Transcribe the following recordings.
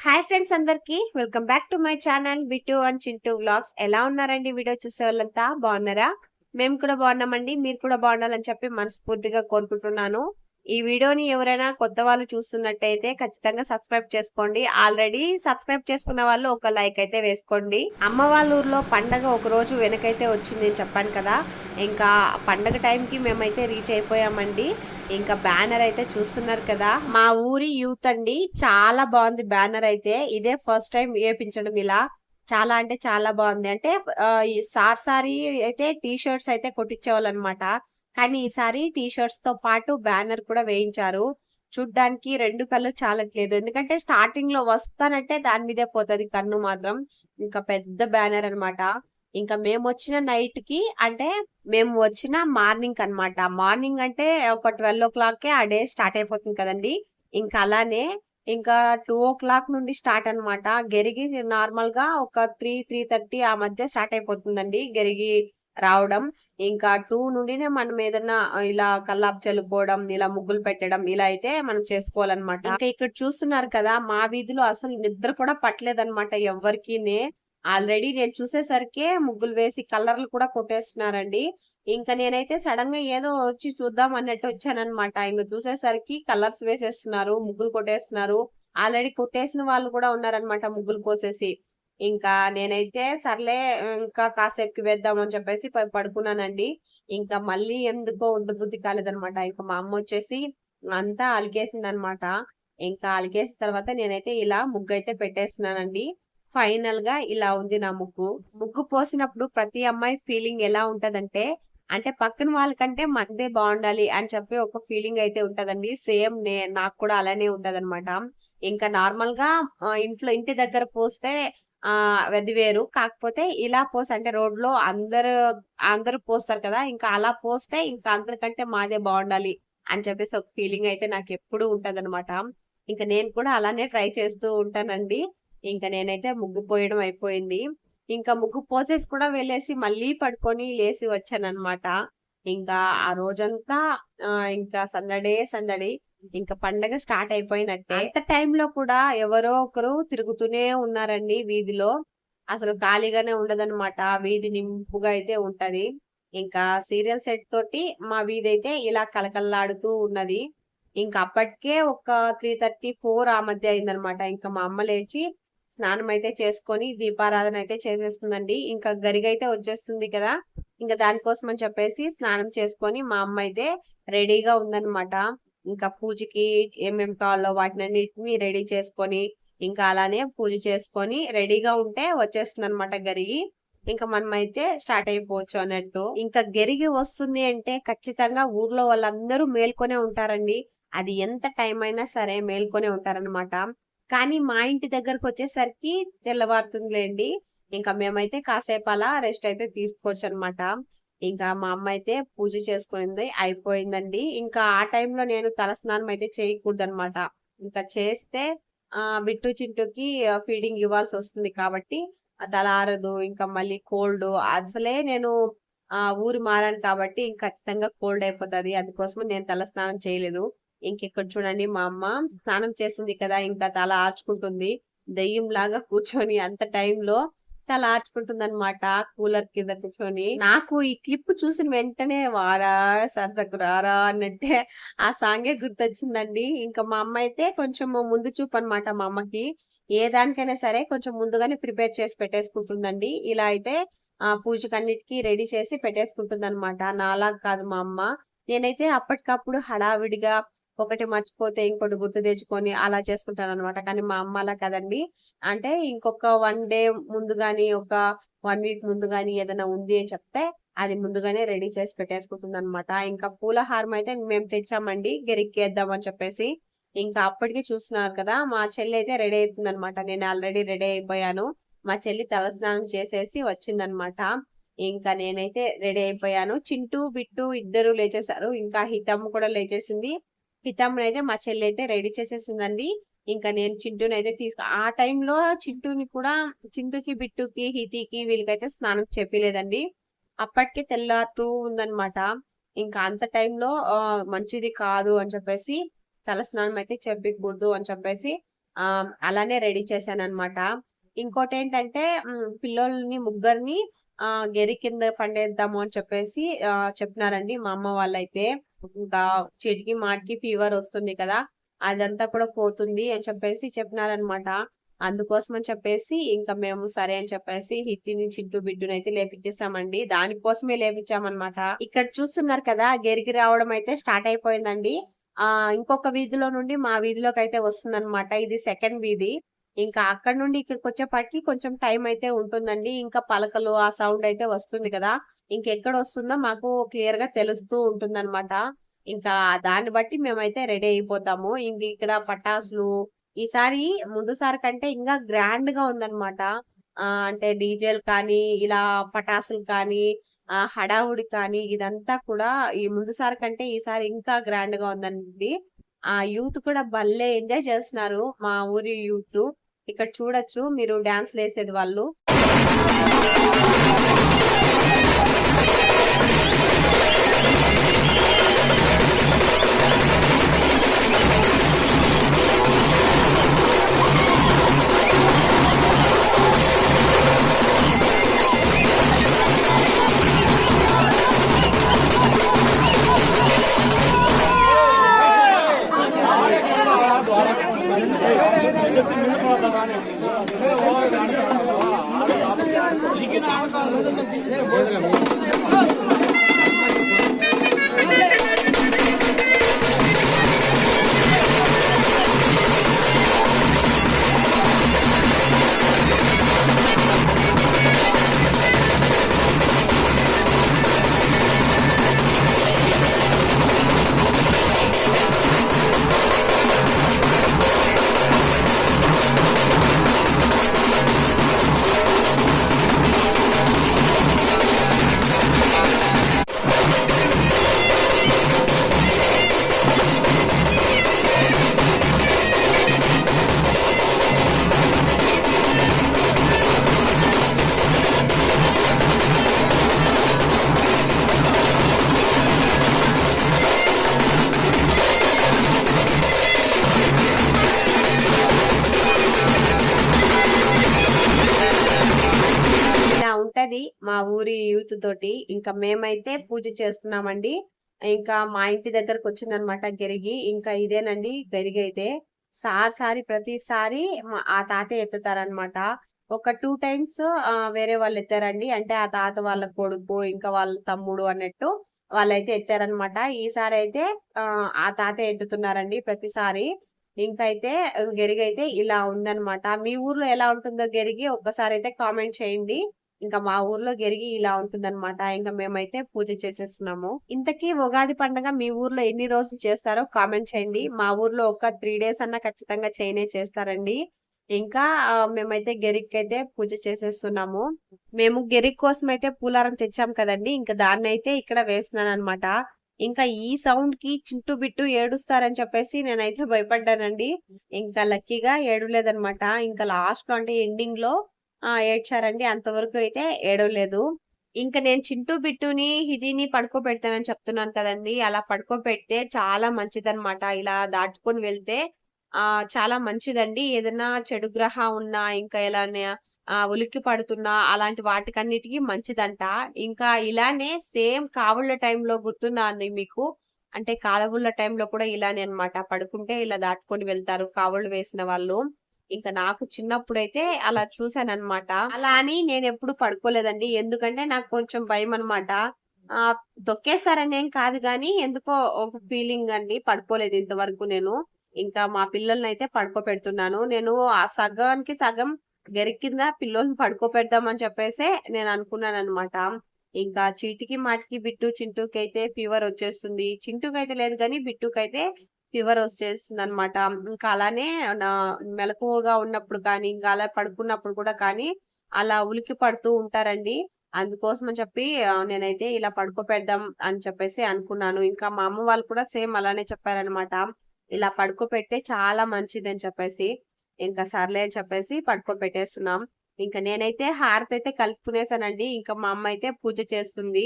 Hi friends, అందరికి welcome back to my channel Bittu and Chintu vlogs. ఎలా ఉన్నారండి? వీడియో చూసే వాళ్ళంతా బాగున్నారా? మేము కూడా బాగున్నామండి. మీరు కూడా బాగుండాలని చెప్పి మనస్ఫూర్తిగా కోరుకుంటున్నాను. ఈ వీడియోని ఎవరైనా కొత్త వాళ్ళు చూస్తున్నట్టయితే ఖచ్చితంగా సబ్స్క్రైబ్ చేసుకోండి. ఆల్రెడీ సబ్స్క్రైబ్ చేసుకున్న వాళ్ళు ఒక లైక్ అయితే వేసుకోండి. అమ్మ వాళ్ళ ఊర్లో పండగ ఒక రోజు వెనకైతే వచ్చింది అని చెప్పాను కదా. ఇంకా పండగ టైంకి మేమైతే రీచ్ అయిపోయామండి. ఇంకా బ్యానర్ అయితే చూస్తున్నారు కదా, మా ఊరి యూత్ అండి. చాలా బాగుంది బ్యానర్ అయితే. ఇదే ఫస్ట్ టైం వేపించడం ఇలా. చాలా అంటే చాలా బాగుంది. అంటే ఈ సారి అయితే టీ షర్ట్స్ అయితే కొట్టించేవాళ్ళు అనమాట. కానీ ఈసారి టీ షర్ట్స్ తో పాటు బ్యానర్ కూడా వేయించారు. చూడ్డానికి రెండు కళ్ళు చాలట్లేదు. ఎందుకంటే స్టార్టింగ్ లో వస్తానంటే దాని మీదే పోతది కన్ను మాత్రం. ఇంకా పెద్ద బ్యానర్ అన్నమాట. ఇంకా మేము వచ్చిన నైట్ కి, అంటే మేము వచ్చిన మార్నింగ్ అన్నమాట. మార్నింగ్ అంటే ఒక 12 o'clock ఆ డే స్టార్ట్ అయిపోతుంది కదండి. ఇంకా అలానే ఇంకా 2 o'clock నుండి స్టార్ట్ అన్నమాట. గెరిగి నార్మల్ గా ఒక 3-3:30 ఆ మధ్య స్టార్ట్ అయిపోతుందండి గెరిగి రావడం. ఇంకా 2 నుండినే మనం ఏదన్నా ఇలా కల్లాపు చల్లుకోవడం, ఇలా ముగ్గులు పెట్టడం ఇలా అయితే మనం చేసుకోవాలన్నమాట. ఇంకా ఇక్కడ చూస్తున్నారు కదా, మా వీధిలో అసలు నిద్ర కూడా పట్టలేదన్నమాట ఎవ్వరికీనే. ఆల్రెడీ నేను చూసేసరికి ముగ్గులు వేసి కలర్లు కూడా కొట్టేస్తున్నారండి. ఇంకా నేనైతే సడన్ గా ఏదో వచ్చి చూద్దాం అన్నట్టు వచ్చానన్నమాట. ఇంకా చూసేసరికి కలర్స్ వేసేస్తున్నారు, ముగ్గులు కొట్టేస్తున్నారు. ఆల్రెడీ కొట్టేసిన వాళ్ళు కూడా ఉన్నారనమాట ముగ్గులు పోసేసి. ఇంకా నేనైతే సర్లే, ఇంకా కాసేపుకి వేద్దాం అని చెప్పేసి పడుకున్నానండి. ఇంకా మళ్ళీ ఎందుకో ఉండబుద్ధి కాలేదనమాట. ఇంకా మా అమ్మ వచ్చేసి అంతా అలికేసింది అనమాట. ఇంకా అలికేసిన తర్వాత నేనైతే ఇలా ముగ్గు అయితే పెట్టేస్తున్నానండి. ఫైనల్ గా ఇలా ఉంది నా ముగ్గు. ముగ్గు పోసినప్పుడు ప్రతి అమ్మాయి ఫీలింగ్ ఎలా ఉంటదంటే, అంటే పక్కన వాళ్ళకంటే మనదే బాగుండాలి అని చెప్పి ఒక ఫీలింగ్ అయితే ఉంటదండి. సేమ్ నాకు కూడా అలానే ఉంటదన్నమాట. ఇంకా నార్మల్ గా ఇంటి దగ్గర పోస్తే అది వేరు. కాకపోతే ఇలా అంటే రోడ్ లో అందరు అందరూ పోస్తారు కదా, ఇంకా అలా పోస్తే ఇంకా అందరికంటే మాదే బాగుండాలి అని చెప్పేసి ఒక ఫీలింగ్ అయితే నాకు ఎప్పుడు ఉంటదన్నమాట. ఇంకా నేను కూడా అలానే ట్రై చేస్తూ ఉంటానండి. ఇంకా నేనైతే ముగ్గు పోయడం అయిపోయింది. ఇంకా ముగ్గు పోసేసి కూడా వెళ్ళేసి మళ్ళీ పడుకొని లేసి వచ్చానన్నమాట. ఇంకా ఆ రోజంతా ఇంకా సందడే సందడి. ఇంకా పండగ స్టార్ట్ అయిపోయినట్టే. అంత టైంలో కూడా ఎవరో ఒకరు తిరుగుతూనే ఉన్నారండి వీధిలో. అసలు ఖాళీగానే ఉండదన్నమాట. వీధి నింపుగా అయితే ఉంటది. ఇంకా సీరియల్ సెట్ తోటి మా వీధి అయితే ఇలా కలకల్లాడుతూ ఉన్నది. ఇంకా అప్పటికే ఒక 3:30-4 ఆ మధ్య అయిందనమాట. ఇంకా మా అమ్మ లేచి స్నానం అయితే చేసుకొని దీపారాధన అయితే చేసేస్తుందండి. ఇంకా గరిగైతే వచ్చేస్తుంది కదా, ఇంకా దానికోసం అని చెప్పేసి స్నానం చేసుకొని మా అమ్మ అయితే రెడీగా ఉందన్నమాట. ఇంకా పూజకి ఏమేమి కావాలో వాటినన్నిటిని రెడీ చేసుకొని, ఇంకా అలానే పూజ చేసుకొని రెడీగా ఉంటే వచ్చేస్తుంది అనమాట గరిగి. ఇంకా మనం అయితే స్టార్ట్ అయిపోవచ్చు అన్నట్టు. ఇంకా గెరిగి వస్తుంది అంటే ఖచ్చితంగా ఊర్లో వాళ్ళందరూ మేల్కొనే ఉంటారండి. అది ఎంత టైం అయినా సరే మేల్కొనే ఉంటారనమాట. కానీ మా ఇంటి దగ్గరకు వచ్చేసరికి తెల్లవారుతుందిలేండి. ఇంకా మేమైతే కాసేపు అలా రెస్ట్ అయితే తీసుకోవచ్చు అనమాట. ఇంకా మా అమ్మ అయితే పూజ చేసుకునింది అయిపోయిందండి. ఇంకా ఆ టైంలో నేను తలస్నానం అయితే చేయకూడదు అనమాట. ఇంకా చేస్తే బిట్టు చింటూకి ఫీడింగ్ ఇవ్వాల్సి వస్తుంది కాబట్టి తల ఆరదు. ఇంకా మళ్ళీ కోల్డ్, అసలే నేను ఊరు మారాను కాబట్టి ఇంక ఖచ్చితంగా కోల్డ్ అయిపోతుంది. అందుకోసం నేను తల స్నానం చేయలేదు. ఇంకెక్కడ చూడండి, మా అమ్మ స్నానం చేసింది కదా, ఇంకా తల ఆర్చుకుంటుంది దెయ్యం లాగా కూర్చొని. అంత టైంలో తల ఆర్చుకుంటుంది అనమాట కూలర్ కింద కూర్చొని. నాకు ఈ క్లిప్ చూసిన వెంటనే వారా సరసకు రారా అన్నట్టే ఆ సాంగే గుర్తొచ్చిందండి. ఇంకా మా అమ్మ అయితే కొంచెం ముందు చూపు అనమాట. మా అమ్మకి ఏ దానికైనా సరే కొంచెం ముందుగానే ప్రిపేర్ చేసి పెట్టేసుకుంటుందండి. ఇలా అయితే పూజకన్నిటికీ రెడీ చేసి పెట్టేసుకుంటుంది అనమాట. నాలా కాదు మా అమ్మ. నేనైతే అప్పటికప్పుడు హడావిడిగా ఒకటి మర్చిపోతే ఇంకోటి గుర్తు తెచ్చుకొని అలా చేసుకుంటాను అనమాట. కానీ మా అమ్మ అలా కదండి. అంటే ఇంకొక 1 డే ముందు గాని, ఒక 1 వీక్ ముందు గాని ఏదైనా ఉంది అని చెప్తే అది ముందుగానే రెడీ చేసి పెట్టేసుకుంటుంది అనమాట. ఇంకా పూల హారం అయితే మేము తెచ్చామండి గెరిక్కేద్దాం అని చెప్పేసి. ఇంకా అప్పటికి చూస్తున్నారు కదా, మా చెల్లి అయితే రెడీ అవుతుంది అనమాట. నేను ఆల్రెడీ రెడీ అయిపోయాను. మా చెల్లి తలస్నానం చేసేసి వచ్చిందనమాట. ఇంకా నేనైతే రెడీ అయిపోయాను. చింటూ బిట్టు ఇద్దరు లేచేశారు. ఇంకా హితమ్మ కూడా లేచేసింది. హితమ్మని అయితే మా చెల్లి అయితే రెడీ చేసేసిందండి. ఇంకా నేను చింటూని అయితే ఆ టైంలో చింటూకి బిట్టుకి హితికి వీళ్ళకైతే స్నానం చెప్పలేదండి. అప్పటికే తెల్లారుతూ ఉందన్నమాట. ఇంకా అంత టైంలో మంచిది కాదు అని చెప్పేసి తల స్నానం అయితే చెప్పకూడదు అని చెప్పేసి అలానే రెడీ చేశాను అనమాట. ఇంకోటి ఏంటంటే పిల్లోల్ని ముగ్గురిని గెరి కింద పండేద్దాము అని చెప్పేసి చెప్పినారండి మా అమ్మ వాళ్ళైతే. ఇంకా చెటికి మాటికి ఫీవర్ వస్తుంది కదా, అదంతా కూడా పోతుంది అని చెప్పేసి చెప్పినారనమాట. అందుకోసం అని చెప్పేసి ఇంకా మేము సరే అని చెప్పేసి హితిని చింటూ బిడ్డుని అయితే లేపించేసామండి. దానికోసమే లేపించామన్నమాట. ఇక్కడ చూస్తున్నారు కదా, గెరికి రావడం అయితే స్టార్ట్ అయిపోయిందండి. ఇంకొక వీధిలో నుండి మా వీధిలోకి అయితే వస్తుందన్నమాట. ఇది సెకండ్ వీధి. ఇంకా అక్కడ నుండి ఇక్కడికి వచ్చేపాటికి కొంచెం టైం అయితే ఉంటుందండి. ఇంకా పలకలు ఆ సౌండ్ అయితే వస్తుంది కదా, ఇంకెక్కడ వస్తుందో మాకు క్లియర్ గా తెలుస్తూ ఉంటుందన్నమాట. ఇంకా దాన్ని బట్టి మేమైతే రెడీ అయిపోతాము. ఇంక ఇక్కడ పటాసులు ఈసారి ముందుసారి కంటే ఇంకా గ్రాండ్ గా ఉందన్నమాట. అంటే డీజేలు కానీ ఇలా పటాసులు కానీ హడావుడి కానీ ఇదంతా కూడా ఈ ముందుసారి కంటే ఈసారి ఇంకా గ్రాండ్ గా ఉందండి. ఆ యూత్ కూడా భలే ఎంజాయ్ చేస్తున్నారు మా ఊరి యూత్. ఇక్కడ చూడొచ్చు మీరు, డాన్స్ వేసేది వాళ్ళు. ఉంటది మా ఊరి యూత్ తోటి. ఇంకా మేమైతే పూజ చేస్తున్నామండి. ఇంకా మా ఇంటి దగ్గరకు వచ్చిందనమాట గెరిగి. ఇంకా ఇదేనండి గెరిగి అయితే. సారి ప్రతిసారి ఆ తాత ఎత్తుతారనమాట. ఒక 2 టైమ్స్ వేరే వాళ్ళు ఎత్తారండి. అంటే ఆ తాత వాళ్ళ కొడుకు ఇంకా వాళ్ళ తమ్ముడు అన్నట్టు వాళ్ళైతే ఎత్తారనమాట. ఈసారి అయితే ఆ తాత ఎత్తుతున్నారండి ప్రతిసారి. ఇంకైతే గెరిగి అయితే ఇలా ఉందనమాట. మీ ఊర్లో ఎలా ఉంటుందో గెరిగి ఒక్కసారి అయితే కామెంట్ చేయండి. ఇంకా మా ఊర్లో గెరిగి ఇలా ఉంటుందన్నమాట. ఇంకా మేమైతే పూజ చేసేస్తున్నాము. ఇంతకీ ఉగాది పండుగ మీ ఊర్లో ఎన్ని రోజులు చేస్తారో కామెంట్ చేయండి. మా ఊర్లో ఒక 3 డేస్ అన్నా ఖచ్చితంగా చేస్తారండి. ఇంకా మేమైతే గెరికి అయితే పూజ చేసేస్తున్నాము. మేము గెరిక్ కోసం అయితే పూలారం తెచ్చాం కదండి, ఇంకా దాన్ని అయితే ఇక్కడ వేస్తున్నాను అనమాట. ఇంకా ఈ సౌండ్ కి చింటూ బిట్టు ఏడుస్తారని చెప్పేసి నేనైతే భయపడ్డానండి. ఇంకా లక్కీగా ఏడవలేదనమాట. ఇంకా లాస్ట్ లో అంటే ఎండింగ్ లో ఏడ్చారండి. అంతవరకు అయితే ఏడవలేదు. ఇంకా నేను చింటూ బిట్టుని హిదిని పడుకోబెడతానని చెప్తున్నాను కదండి, అలా పడుకోబెడితే చాలా మంచిదన్నమాట. ఇలా దాటుకొని వెళ్తే చాలా మంచిదండి. ఏదైనా చెడు గ్రహం ఉన్నా ఇంకా ఎలానే ఉలిక్కి పడుతున్నా అలాంటి వాటికన్నిటికీ మంచిదంట. ఇంకా ఇలానే సేమ్ కావుళ్ళ టైంలో గుర్తుందా అండి మీకు? అంటే కాలవుళ్ళ టైంలో కూడా ఇలానే అన్నమాట. పడుకుంటే ఇలా దాటుకొని వెళ్తారు కావుళ్ళు వేసిన వాళ్ళు. ఇంకా నాకు చిన్నప్పుడైతే అలా చూసానన్నమాట. అలా అని నేను ఎప్పుడు పడుకోలేదండి. ఎందుకంటే నాకు కొంచెం భయం అన్నమాట. తొక్కేస్తారని ఏం కాదు గాని ఎందుకో ఒక ఫీలింగ్ అండి. పడుకోలేదు ఇంతవరకు నేను. ఇంకా మా పిల్లల్ని అయితే పడుకోబెడుతున్నాను. నేను ఆ సగానికి సగం గెరి కింద పిల్లల్ని పడుకోబెడదామని చెప్పేసి నేను అనుకున్నాను అనమాట. ఇంకా చీటికి మాటికి బిట్టు చింటూకి అయితే ఫీవర్ వచ్చేస్తుంది. చింటూకి అయితే లేదు కానీ బిట్టుకి అయితే ఫీవర్ వచ్చేస్తుంది అనమాట. ఇంకా అలానే నా మెలకువగా ఉన్నప్పుడు కానీ ఇంకా అలా పడుకున్నప్పుడు కూడా కానీ అలా ఉలికి పడుతూ ఉంటారండి. అందుకోసం అని చెప్పి నేనైతే ఇలా పడుకోపెడదాం అని చెప్పేసి అనుకున్నాను. ఇంకా మా అమ్మ వాళ్ళు కూడా సేమ్ అలానే చెప్పారనమాట. ఇలా పడుకోపెడితే చాలా మంచిది అని చెప్పేసి. ఇంకా సర్లే అని చెప్పేసి పడుకోబెట్టేస్తున్నాం. ఇంకా నేనైతే హారతి అయితే కలుపుకునేసానండి. ఇంకా మా అమ్మ అయితే పూజ చేస్తుంది.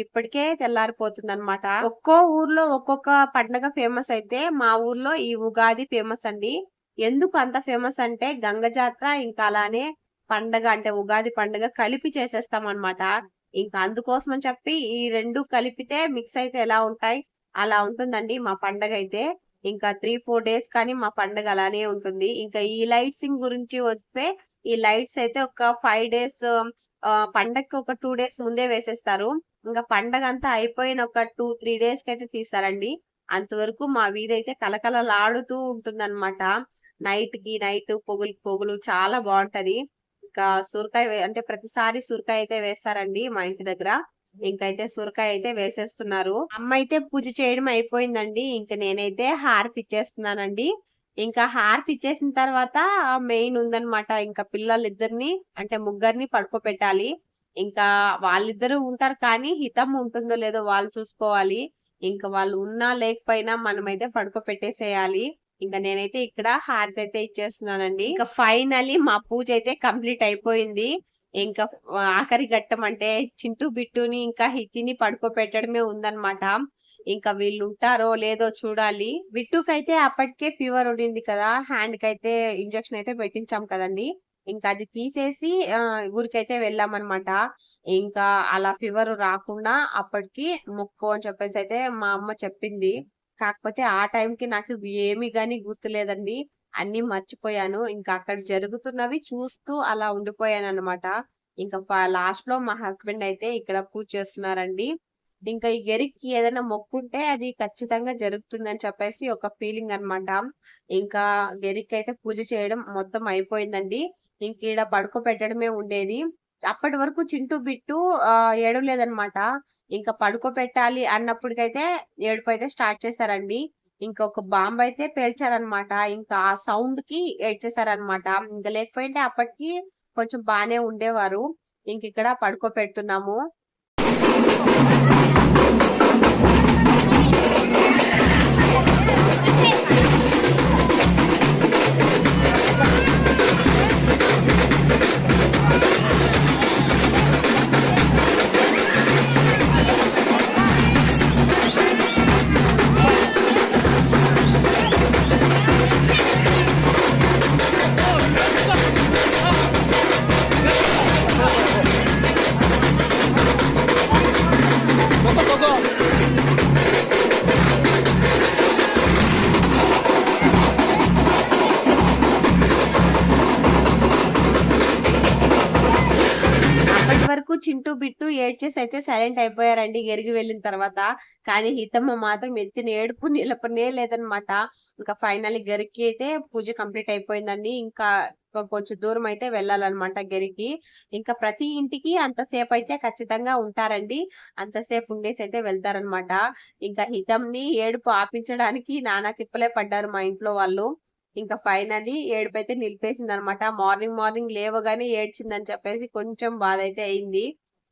ఇప్పటికే తెల్లారిపోతుంది అనమాట. ఒక్కో ఊర్లో ఒక్కొక్క పండగ ఫేమస్ అయితే మా ఊర్లో ఈ ఉగాది ఫేమస్ అండి. ఎందుకు అంత ఫేమస్ అంటే గంగ జాతర ఇంకా అలానే పండగ అంటే ఉగాది పండగ కలిపి చేసేస్తాం అన్నమాట. ఇంకా అందుకోసం అని చెప్పి ఈ రెండు కలిపితే మిక్స్ అయితే ఎలా ఉంటాయి అలా ఉంటుందండి మా పండగ అయితే. ఇంకా 3-4 డేస్ కానీ మా పండగ అలానే ఉంటుంది. ఇంకా ఈ లైట్సింగ్ గురించి వస్తే ఈ లైట్స్ అయితే ఒక 5 డేస్ పండగకి ఒక 2 డేస్ ముందే వేసేస్తారు. ఇంకా పండగ అంతా అయిపోయిన ఒక 2-3 డేస్ కి అయితే తీస్తారండి. అంతవరకు మా వీధి అయితే కలకలలాడుతూ ఉంటుందన్నమాట. నైట్ పొగులు పొగులు చాలా బాగుంటది. ఇంకా సూరకాయ అంటే ప్రతిసారి సూరకాయ అయితే వేస్తారండి మా ఇంటి దగ్గర. ఇంకైతే సూరకాయ అయితే వేసేస్తున్నారు. అమ్మ అయితే పూజ చేయడం అయిపోయిందండి. ఇంకా నేనైతే హారతి ఇచ్చేస్తున్నానండి. ఇంకా హారతి ఇచ్చేసిన తర్వాత మెయిన్ ఉందన్నమాట. ఇంకా పిల్లలిద్దరిని అంటే ముగ్గురిని పడుకోబెట్టాలి. ఇంకా వాళ్ళిద్దరూ ఉంటారు కానీ హితం ఉంటుందో లేదో వాళ్ళు చూసుకోవాలి. ఇంకా వాళ్ళు ఉన్నా లేకపోయినా మనమైతే పడుకోబెట్టేసేయాలి. ఇంకా నేనైతే ఇక్కడ హారతి అయితే ఇచ్చేస్తున్నానండి. ఇంకా ఫైనలీ మా పూజ అయితే కంప్లీట్ అయిపోయింది. ఇంకా ఆఖరి ఘట్టం అంటే చింటూ బిట్టుని ఇంకా హిట్టిని పడుకోబెట్టడమే ఉందన్నమాట. ఇంకా వీళ్ళు ఉంటారో లేదో చూడాలి. బిట్టుకైతే అప్పటికే ఫీవర్ ఉండింది కదా, హ్యాండ్ కి అయితే ఇంజక్షన్ అయితే పెట్టించాం కదండి. ఇంకా అది తీసేసి ఊరికైతే వెళ్ళామన్నమాట. ఇంకా అలా ఫీవర్ రాకుండా అప్పటికి మొక్కు అని చెప్పేసి అయితే మా అమ్మ చెప్పింది. కాకపోతే ఆ టైంకి నాకు ఏమి గాని గుర్తులేదండి. అన్ని మర్చిపోయాను. ఇంకా అక్కడ జరుగుతున్నవి చూస్తూ అలా ఉండిపోయాను అనమాట. ఇంకా లాస్ట్ లో మా హస్బెండ్ అయితే ఇక్కడ పూజ చేస్తున్నారండి. ఇంకా ఈ గెరికి ఏదైనా మొక్కుంటే అది ఖచ్చితంగా జరుగుతుంది అని చెప్పేసి ఒక ఫీలింగ్ అనమాట. ఇంకా గెరికి అయితే పూజ చేయడం మొత్తం అయిపోయిందండి. ఇంక ఈడ పడుకోబెట్టడమే ఉండేది. అప్పటి వరకు చింటూ బిట్టు ఏడవలేదన్నమాట. ఇంకా పడుకోబెట్టాలి అన్నప్పటికైతే ఏడుపు అయితే స్టార్ట్ చేశారండి. ఇంకొక బాంబు అయితే పేల్చారనమాట. ఇంకా ఆ సౌండ్ కి ఏడ్చేసారనమాట. ఇంకా లేకపోయింటే అప్పటికి కొంచెం బానే ఉండేవారు. ఇంక ఇక్కడ పడుకోబెడుతున్నాము. వరకు చింటూ బిట్టు ఏడ్చేసి అయితే సైలెంట్ అయిపోయారండి గెరిగి వెళ్ళిన తర్వాత. కానీ హితమ్మ మాత్రం ఎత్తిన ఏడుపు నిలపనే లేదనమాట. ఇంకా ఫైనల్లీ గరికి అయితే పూజ కంప్లీట్ అయిపోయిందండి. ఇంకా కొంచెం దూరం అయితే వెళ్ళాలన్నమాట గరికి. ఇంకా ప్రతి ఇంటికి అంతసేపు అయితే ఖచ్చితంగా ఉంటారండి. అంతసేపు ఉండేసి అయితే వెళ్తారనమాట. ఇంకా హితంని ఏడుపు ఆపించడానికి నానా తిప్పలే పడ్డారు మా ఇంట్లో వాళ్ళు. ఇంకా ఫైనలీ ఏడుపైతే నిలిపేసింది అనమాట. మార్నింగ్ లేవగానే ఏడ్చిందని చెప్పేసి కొంచెం బాధ అయితే అయింది.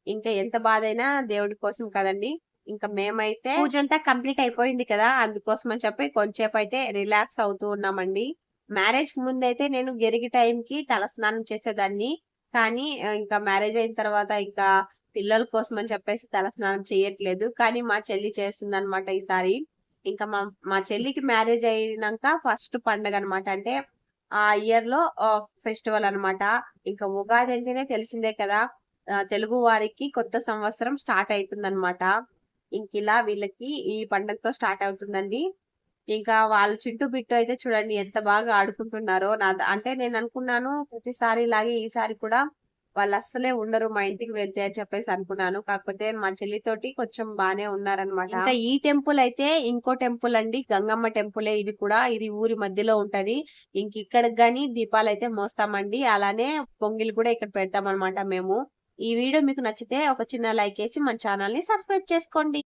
ఇంకా ఎంత బాధ అయినా దేవుడి కోసం కదండి. ఇంకా మేమైతే పూజ అంతా కంప్లీట్ అయిపోయింది కదా, అందుకోసం అని చెప్పి కొంచెంసేపు అయితే రిలాక్స్ అవుతూ ఉన్నామండి. మ్యారేజ్ కి ముందు అయితే నేను గెరిగి టైం కి తలస్నానం చేసేదాన్ని. కానీ ఇంకా మ్యారేజ్ అయిన తర్వాత ఇంకా పిల్లల కోసం అని చెప్పేసి తలస్నానం చేయట్లేదు. కానీ మా చెల్లి చేస్తుంది అనమాట ఈసారి. ఇంకా మా చెల్లికి మ్యారేజ్ అయినాక ఫస్ట్ పండగ అనమాట. అంటే ఆ ఇయర్ లో ఫెస్టివల్ అనమాట. ఇంకా ఉగాది అంటేనే తెలిసిందే కదా, తెలుగు వారికి కొత్త సంవత్సరం స్టార్ట్ అవుతుంది అనమాట. ఇంక ఇలా వీళ్ళకి ఈ పండగతో స్టార్ట్ అవుతుందండి. ఇంకా వాళ్ళు చింటూ బిట్టు అయితే చూడండి ఎంత బాగా ఆడుకుంటున్నారో. అంటే నేను అనుకున్నాను ప్రతిసారి ఇలాగే ఈసారి కూడా వాళ్ళు అస్సలే ఉండరు మా ఇంటికి వెళ్తే అని చెప్పేసి అనుకున్నాను. కాకపోతే మా చెల్లితోటి కొంచెం బానే ఉన్నారనమాట. ఇంకా ఈ టెంపుల్ అయితే ఇంకో టెంపుల్ అండి, గంగమ్మ టెంపులే ఇది కూడా. ఇది ఊరి మధ్యలో ఉంటది. ఇంక ఇక్కడికి గాని దీపాలు అయితే మోస్తామండి. అలానే పొంగిలు కూడా ఇక్కడ పెడతాం అనమాట మేము. ఈ వీడియో మీకు నచ్చితే ఒక చిన్న లైక్ వేసి మన ఛానల్ ని సబ్స్క్రైబ్ చేసుకోండి.